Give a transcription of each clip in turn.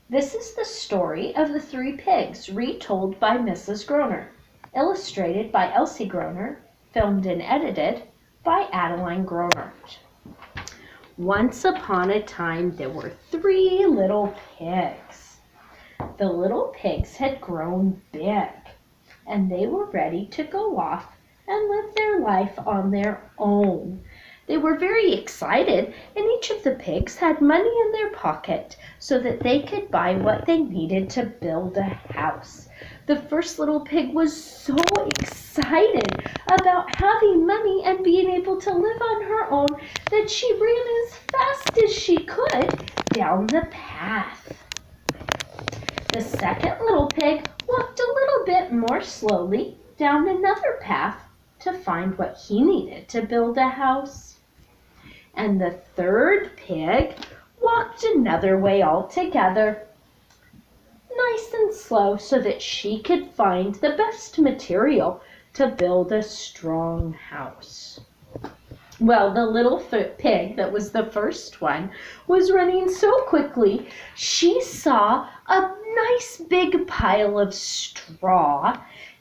This is the story of the three pigs, retold by Mrs. Gronnert, illustrated by Elsie Gronnert, filmed and edited by Adeline Gronnert. Once upon a time, there were three little pigs. The little pigs had grown big, and they were ready to go off and live their life on their own. They were very excited, and each of the pigs had money in their pocket so that they could buy what they needed to build a house. The first little pig was so excited about having money and being able to live on her own that she ran as fast as she could down the path. The second little pig walked a little bit more slowly down another path to find what he needed to build a house. And the third pig walked another way altogether, nice and slow, so that she could find the best material to build a strong house. Well, the little pig that was the first one was running so quickly, she saw a nice big pile of straw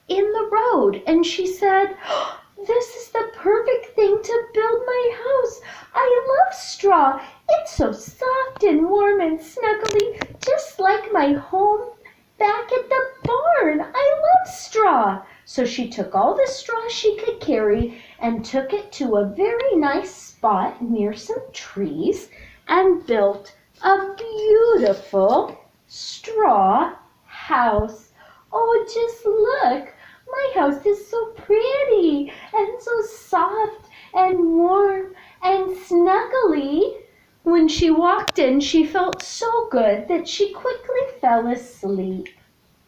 in the road, and she said, "Oh, this is the perfect thing to build my house. I love straw. It's so soft and warm and snuggly, just like my home back at the barn. I love straw." So she took all the straw she could carry and took it to a very nice spot near some trees and built a beautiful straw house. Oh, just look. My house is so pretty and so soft and warm and snuggly. When she walked in, she felt so good that she quickly fell asleep.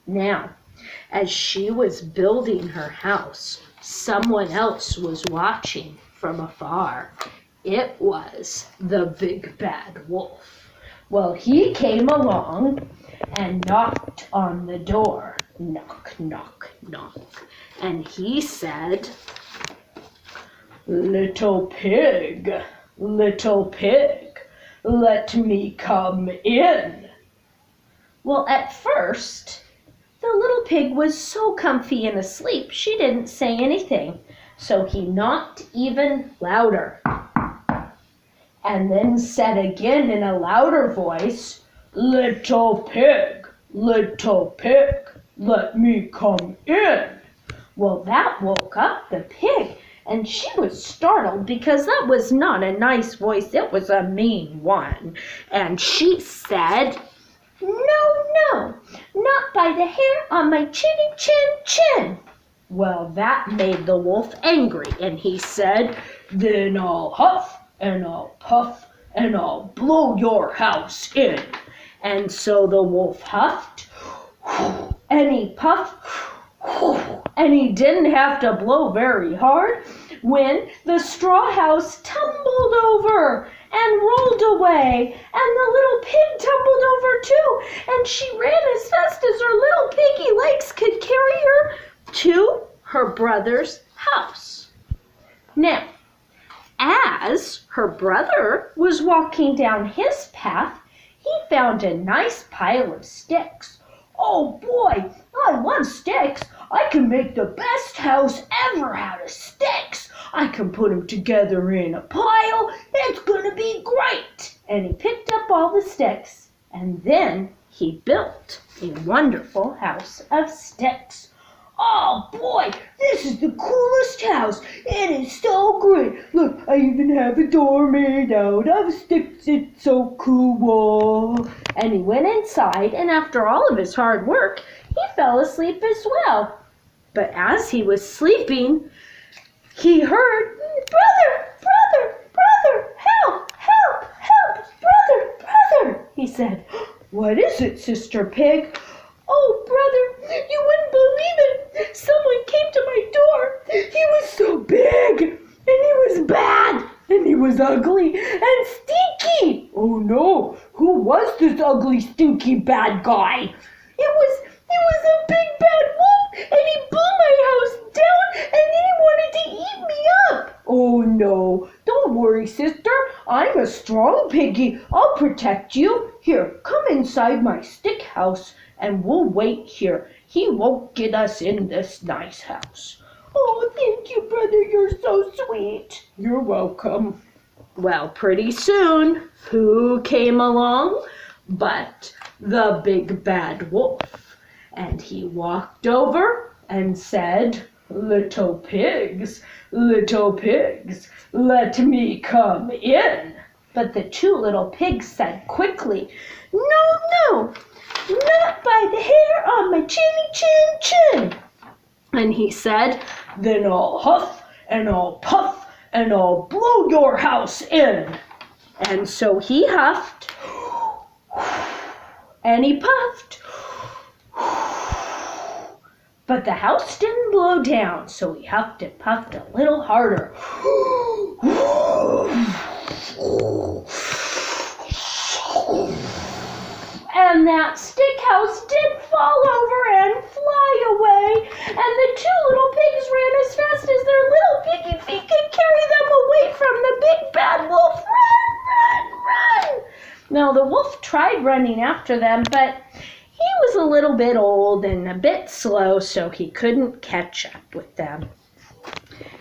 Now, as she was building her house, someone else was watching from afar. It was the big bad wolf. Well, he came along and knocked on the door. Knock, knock, knock. And he said, little pig, let me come in." Well, at first, the little pig was so comfy and asleep, she didn't say anything. So he knocked even louder, and then said again in a louder voice, little pig, let me come in." Well, that woke up the pig, and she was startled because that was not a nice voice, it was a mean one. And she said, "No, not by the hair on my chinny chin." Well, that made the wolf angry, and he said, "Then I'll huff and I'll puff and I'll blow your house in." And so the wolf huffed, and he puffed, and he didn't have to blow very hard when the straw house tumbled over and rolled away, and the little pig tumbled over too, and she ran as fast as her little piggy legs could carry her to her brother's house. Now, as her brother was walking down his path, he found a nice pile of sticks. "Oh boy, I love sticks. I can make the best house ever out of sticks. I can put them together in a pile. It's gonna be great." And he picked up all the sticks, and then he built a wonderful house of sticks. "Oh boy, this is the coolest house. It is so great. Look, I even have a door made out of sticks. It's so cool." And he went inside, and after all of his hard work, he fell asleep as well. But as he was sleeping, he heard, Brother, help, brother," he said. "What is it, Sister Pig?" "Oh, brother, you wouldn't believe it. Someone came to my door. He was so big, and he was bad, and he was ugly and stinky." "Oh no, who was this ugly, stinky, bad guy?" It was a big bad wolf, and he blew my house down, and then he wanted to eat me up." "Oh no, don't Don't worry, sister. I'm a strong piggy. I'll protect you. Here, come inside my stick house, and we'll wait here. He won't get us in this nice house." "Oh, thank you, brother. You're so sweet." "You're welcome." Well, pretty soon, who came along but the big bad wolf? And he walked over and said, little pigs, let me come in." But the two little pigs said quickly, "No, not by the hair on my chin. And he said, "Then I'll huff and I'll puff and I'll blow your house in." And so he huffed and he puffed, but the house didn't blow down, so he huffed and puffed a little harder. And that stick house did fall over and fly away, and the two little pigs ran as fast as their little piggy feet could carry them away from the big bad wolf. Run! Now the wolf tried running after them, but he was a little bit old and a bit slow, so he couldn't catch up with them.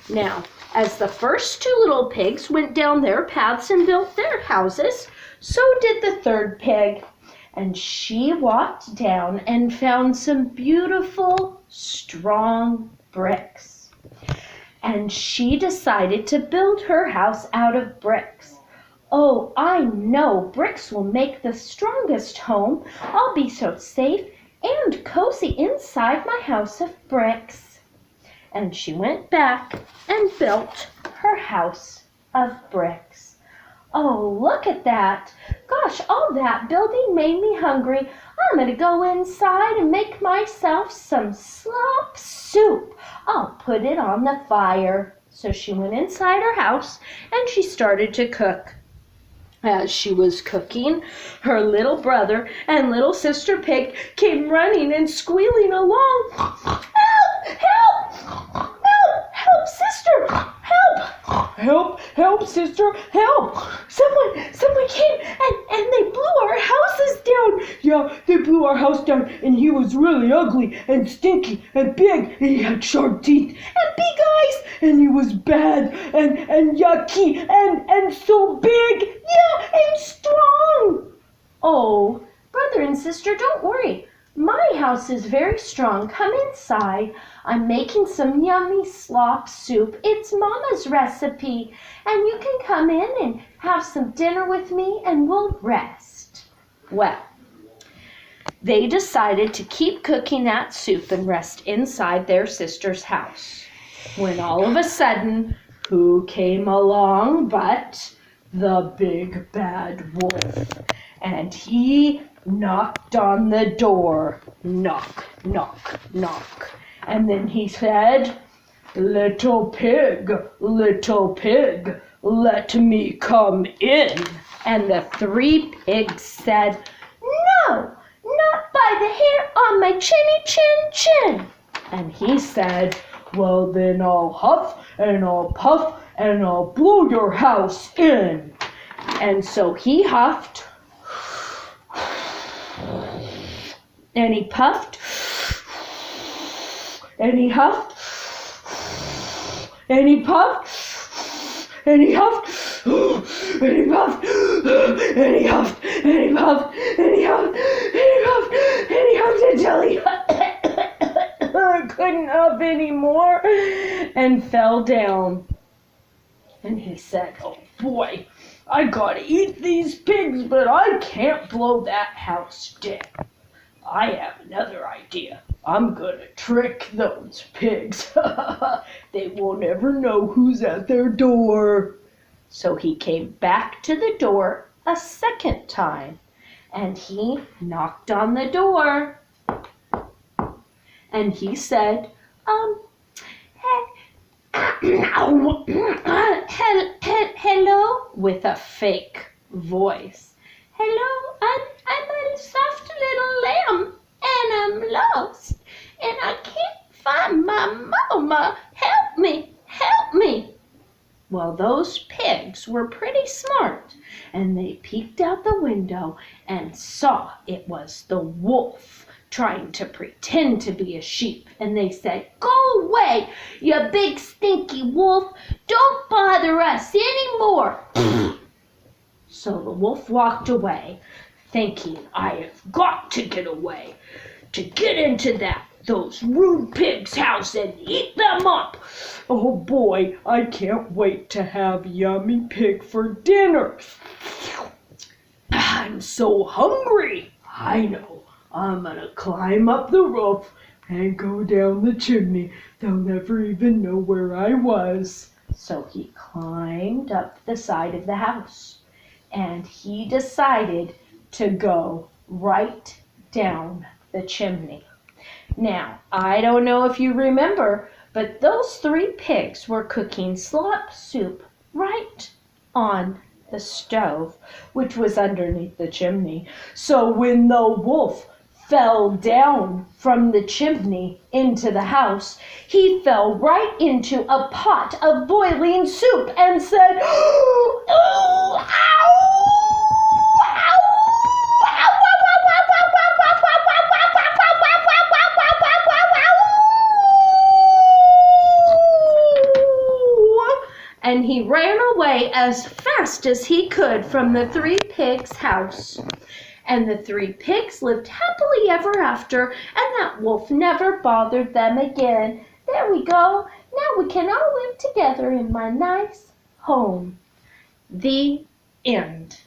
Now, as the first two little pigs went down their paths and built their houses, so did the third pig. And she walked down and found some beautiful, strong bricks. And she decided to build her house out of bricks. "Oh, I know bricks will make the strongest home. I'll be so safe and cozy inside my house of bricks." And she went back and built her house of bricks. Oh, look at that. Gosh, all that building made me hungry. I'm going to go inside and make myself some slop soup. I'll put it on the fire. So she went inside her house and she started to cook. As she was cooking, her little brother and little sister pig came running and squealing along. "Help! Help! Help, sister! Help, sister! Help! Someone came and they blew our houses down." "Yeah, they blew our house down, and he was really ugly and stinky and big, and he had sharp teeth and big eyes, and he was bad and yucky and so big, yeah, and strong." "Oh, brother and sister, don't worry. My house is very strong. Come inside. I'm making some yummy slop soup. It's Mama's recipe. And you can come in and have some dinner with me and we'll rest." Well, they decided to keep cooking that soup and rest inside their sister's house. When all of a sudden, who came along but the big bad wolf? And he knocked on the door. Knock, knock, knock. And then he said, little pig, let me come in." And the three pigs said, "No, not by the hair on my chin. And he said, "Well, then I'll huff and I'll puff and I'll blow your house in." And so he huffed and he puffed and he huffed and he puffed and he huffed and he puffed and he huffed and he puffed and he huffed and he huffed and he huffed until he couldn't huff anymore and fell down. And he said, "Oh boy, I gotta eat these pigs, but I can't blow that house down. I have another idea. I'm gonna trick those pigs. They won't ever know who's at their door." So he came back to the door a second time, and he knocked on the door. And he said, "Hello," with a fake voice. "Hello, I'm a soft little lamb, and I'm lost, and I can't find my mama. Help me. Well, those pigs pigs were pretty smart, and they peeked out the window and saw it was the wolf trying to pretend to be a sheep. And they said, "Go away, you big stinky wolf. Don't bother us anymore." So the wolf walked away, thinking, "I have got to get away, to get into those rude pigs' house and eat them up. Oh boy, I can't wait to have yummy pig for dinner. I'm so hungry. I know, I'm gonna climb up the roof and go down the chimney. They'll never even know where I was." So he climbed up the side of the house, and he decided to go right down the chimney. Now, I don't know if you remember, but those 3 pigs were cooking slop soup right on the stove, which was underneath the chimney. So when the wolf fell down from the chimney into the house, he fell right into a pot of boiling soup and said, "Oh, ow, ow, and he ran away as fast as he could from the 3 pigs' house. And the 3 pigs lived happily ever after, and that wolf never bothered them again. There we go. Now we can all live together in my nice home. The end.